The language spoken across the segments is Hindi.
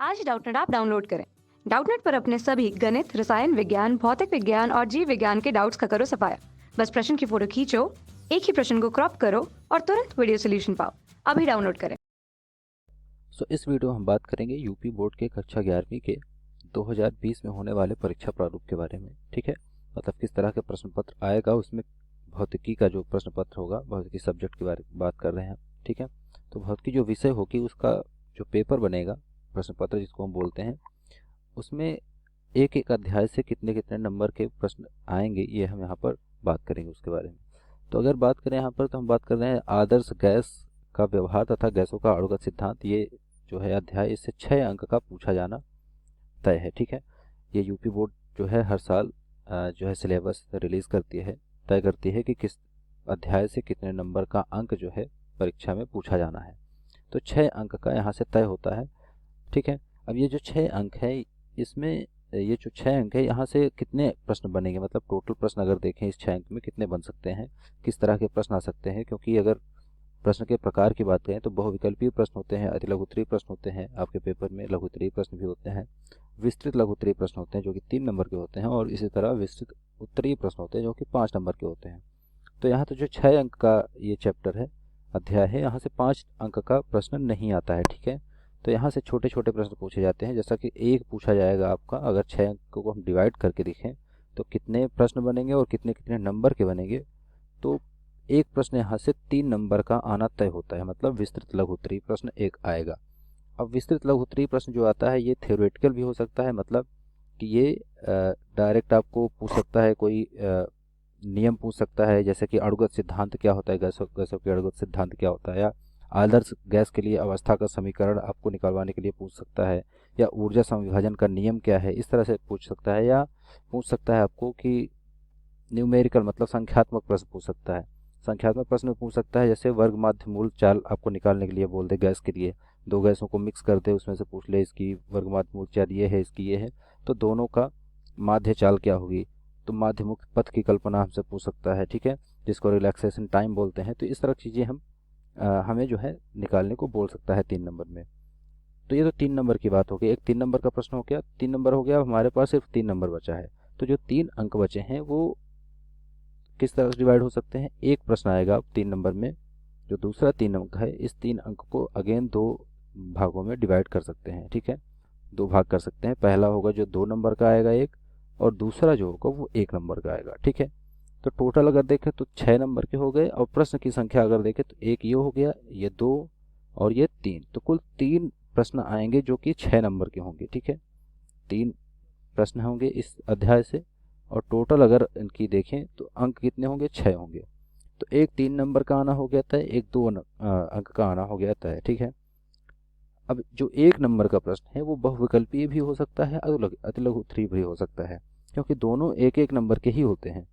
आज डाउटनेट ऐप डाउनलोड करें। डाउटनेट पर अपने सभी गणित, रसायन विज्ञान, भौतिक विज्ञान और जीव विज्ञान के डाउट्स का करो सफाया। बस प्रश्न की फोटो खींचो, एक ही प्रश्न को क्रॉप करो और तुरंत वीडियो सोल्यूशन पाओ। अभी डाउनलोड करें। इस वीडियो में हम बात करेंगे यूपी बोर्ड के कक्षा 11वीं के 2020 में होने वाले परीक्षा प्रारूप के बारे में। ठीक है, मतलब किस तरह के प्रश्न पत्र आएगा, उसमें भौतिकी का जो प्रश्न पत्र होगा, भौतिकी सब्जेक्ट के बारे में बात कर रहे हैं। ठीक है, तो भौतिकी जो विषय होगी उसका जो पेपर बनेगा, प्रश्न पत्र जिसको हम बोलते हैं, उसमें एक एक अध्याय से कितने कितने नंबर के प्रश्न आएंगे, ये हम यहाँ पर बात करेंगे उसके बारे में। तो अगर बात करें यहाँ पर, तो हम बात कर रहे हैं आदर्श गैस का व्यवहार तथा गैसों का अणुगत सिद्धांत। ये जो है अध्याय, इससे 6 अंक का पूछा जाना तय है। ठीक है, ये यूपी बोर्ड जो है हर साल जो है सिलेबस रिलीज करती है, तय करती है कि किस अध्याय से कितने नंबर का अंक जो है परीक्षा में पूछा जाना है। तो 6 अंक का यहाँ से तय होता है। ठीक है, अब ये जो 6 अंक है, इसमें ये जो 6 अंक है, यहाँ से कितने प्रश्न बनेंगे, मतलब टोटल प्रश्न अगर देखें इस 6 अंक में कितने बन सकते हैं, किस तरह के प्रश्न आ सकते हैं। क्योंकि अगर प्रश्न के प्रकार की बात करें तो बहुविकल्पीय प्रश्न होते हैं, अति लघुत्तरीय प्रश्न होते हैं, आपके पेपर में लघुत्तरीय प्रश्न भी होते हैं, विस्तृत लघुत्तरीय प्रश्न होते हैं जो कि 3 नंबर के होते हैं, और इसी तरह विस्तृत उत्तरीय प्रश्न होते हैं जो कि 5 नंबर के होते हैं। तो यहाँ तो जो 6 अंक का ये चैप्टर है, अध्याय है, यहाँ से 5 अंक का प्रश्न नहीं आता है। ठीक है, तो यहाँ से छोटे छोटे प्रश्न पूछे जाते हैं। जैसा कि एक पूछा जाएगा आपका, अगर 6 अंक को हम डिवाइड करके देखें तो कितने प्रश्न बनेंगे और कितने कितने नंबर के बनेंगे, तो एक प्रश्न यहाँ से 3 नंबर का आना तय होता है, मतलब विस्तृत लघुत्तरीय प्रश्न एक आएगा। अब विस्तृत लघुत्तरीय प्रश्न जो आता है ये थ्योरेटिकल भी हो सकता है, मतलब कि ये डायरेक्ट आपको पूछ सकता है, कोई नियम पूछ सकता है, जैसे कि अणुगत सिद्धांत क्या होता है, गैसों गैसों के अणुगत सिद्धांत क्या होता है, या आदर्श गैस के लिए अवस्था का समीकरण आपको निकलवाने के लिए पूछ सकता है, या ऊर्जा संविभाजन का नियम क्या है, इस तरह से पूछ सकता है। या पूछ सकता है आपको कि न्यूमेरिकल मतलब संख्यात्मक प्रश्न पूछ सकता है। संख्यात्मक प्रश्न पूछ सकता है, जैसे वर्ग माध्य मूल चाल आपको निकालने के लिए बोल दे, गैस के लिए 2 गैसों को मिक्स कर दे, उसमें से पूछ ले इसकी वर्ग माध्य मूल चाल ये है, इसकी ये है, तो दोनों का माध्य चाल क्या होगी, तो माध्य मुक्त पथ की कल्पना हमसे पूछ सकता है। ठीक है, जिसको रिलैक्सेशन टाइम बोलते हैं। तो इस तरह की चीज़ें हमें जो है निकालने को बोल सकता है 3 नंबर में। तो ये तो 3 नंबर की बात हो गई, एक 3 नंबर का प्रश्न हो गया, 3 नंबर हो गया। अब हमारे पास सिर्फ 3 नंबर बचा है, तो जो 3 अंक बचे हैं वो किस तरह से डिवाइड हो सकते हैं। एक प्रश्न आएगा अब 3 नंबर में, जो दूसरा 3 अंक है, इस 3 अंक को अगेन 2 भागों में डिवाइड कर सकते हैं। ठीक है, 2 भाग कर सकते हैं। पहला होगा जो 2 नंबर का आएगा एक, और दूसरा जो होगा वो 1 नंबर का आएगा। ठीक है, तो टोटल अगर देखें तो 6 नंबर के हो गए, और प्रश्न की संख्या अगर देखें तो एक ये हो गया, ये 2 और ये 3, तो कुल 3 प्रश्न आएंगे जो कि 6 नंबर के होंगे। ठीक है, 3 प्रश्न होंगे इस अध्याय से, और टोटल अगर इनकी देखें तो अंक कितने होंगे, 6 होंगे। तो एक 3 नंबर का आना हो गया था, एक 2 अंक का आना हो गया था। ठीक है, अब जो 1 नंबर का प्रश्न है वो बहुविकल्पीय भी हो सकता है, अति लघुत्तरीय भी हो सकता है, क्योंकि दोनों एक एक नंबर के ही होते हैं।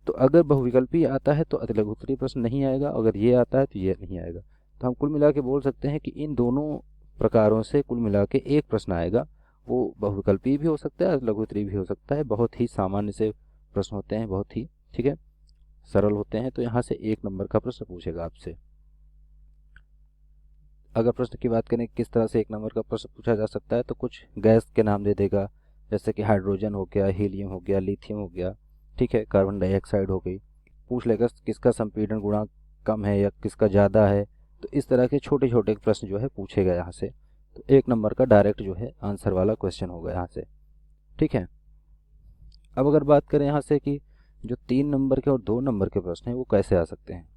तो अगर बहुविकल्पीय आता है तो अति लघुत्तरीय प्रश्न नहीं आएगा, अगर ये आता है तो ये नहीं आएगा। तो हम कुल मिला के बोल सकते हैं कि इन दोनों प्रकारों से कुल मिला के एक प्रश्न आएगा, वो बहुविकल्पीय भी हो सकता है, अति लघुत्तरीय भी हो सकता है। बहुत ही सामान्य से प्रश्न होते हैं, बहुत ही ठीक है सरल होते हैं। तो यहाँ से 1 नंबर का प्रश्न पूछेगा आपसे। अगर प्रश्न की बात करें किस तरह से 1 नंबर का प्रश्न पूछा जा सकता है, तो कुछ गैस के नाम दे देगा, जैसे कि हाइड्रोजन हो गया, हीलियम हो गया, लिथियम हो गया, ठीक है, कार्बन डाइऑक्साइड हो गई। पूछ लेगा किसका संपीड़न गुणांक कम है या किसका ज़्यादा है। तो इस तरह के छोटे छोटे प्रश्न जो है पूछेगा यहाँ से। तो 1 नंबर का डायरेक्ट जो है आंसर वाला क्वेश्चन होगा यहाँ से। ठीक है, अब अगर बात करें यहाँ से कि जो 3 नंबर के और 2 नंबर के प्रश्न हैं वो कैसे आ सकते हैं,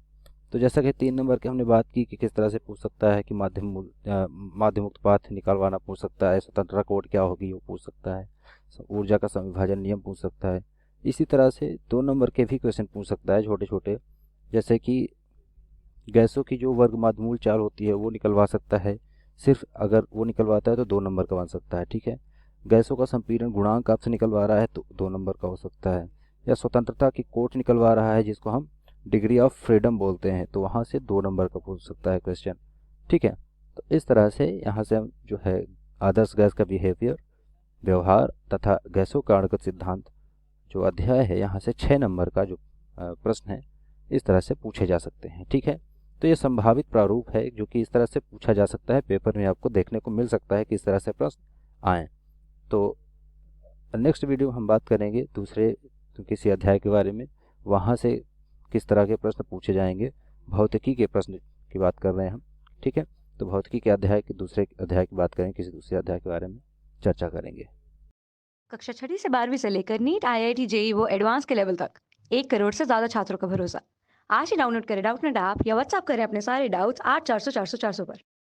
तो जैसा कि 3 नंबर की हमने बात की कि किस तरह से पूछ सकता है कि माध्यम मुक्त पाथ निकालवाना पूछ सकता है, स्वतंत्रता कोड क्या होगी वो पूछ सकता है, ऊर्जा का संविभाजन नियम पूछ सकता है। इसी तरह से 2 नंबर के भी क्वेश्चन पूछ सकता है छोटे छोटे, जैसे कि गैसों की जो वर्ग माध्यमूल चाल होती है वो निकलवा सकता है। सिर्फ अगर वो निकलवाता है तो 2 नंबर का बन सकता है। ठीक है, गैसों का संपीड़न गुणांक आपसे निकलवा रहा है तो 2 नंबर का हो सकता है, या स्वतंत्रता की कोट निकलवा रहा है जिसको हम डिग्री ऑफ फ्रीडम बोलते हैं, तो वहाँ से 2 नंबर का पूछ सकता है क्वेश्चन। ठीक है, तो इस तरह से यहाँ से हम जो है आदर्श गैस का बिहेवियर, व्यवहार तथा गैसों का आणविक सिद्धांत जो अध्याय है, यहाँ से 6 नंबर का जो प्रश्न है इस तरह से पूछे जा सकते हैं। ठीक है, तो ये संभावित प्रारूप है जो कि इस तरह से पूछा जा सकता है, पेपर में आपको देखने को मिल सकता है कि इस तरह से प्रश्न आएँ। तो नेक्स्ट वीडियो हम बात करेंगे दूसरे किसी अध्याय के बारे में, वहाँ से किस तरह के प्रश्न पूछे जाएंगे। भौतिकी के प्रश्न की बात कर रहे हैं हम, ठीक है। तो भौतिकी के अध्याय के दूसरे अध्याय की बात करेंगे, किसी दूसरे अध्याय के बारे में चर्चा करेंगे। कक्षा 6वीं से 12वीं से लेकर नीट, IIT, जेईई वो एडवांस के लेवल तक 1 करोड़ से ज़्यादा छात्रों का भरोसा। आज ही डाउनलोड करें डाउटनेट ऐप या व्हाट्सएप करें अपने सारे डाउट्स 8400 400 400 पर।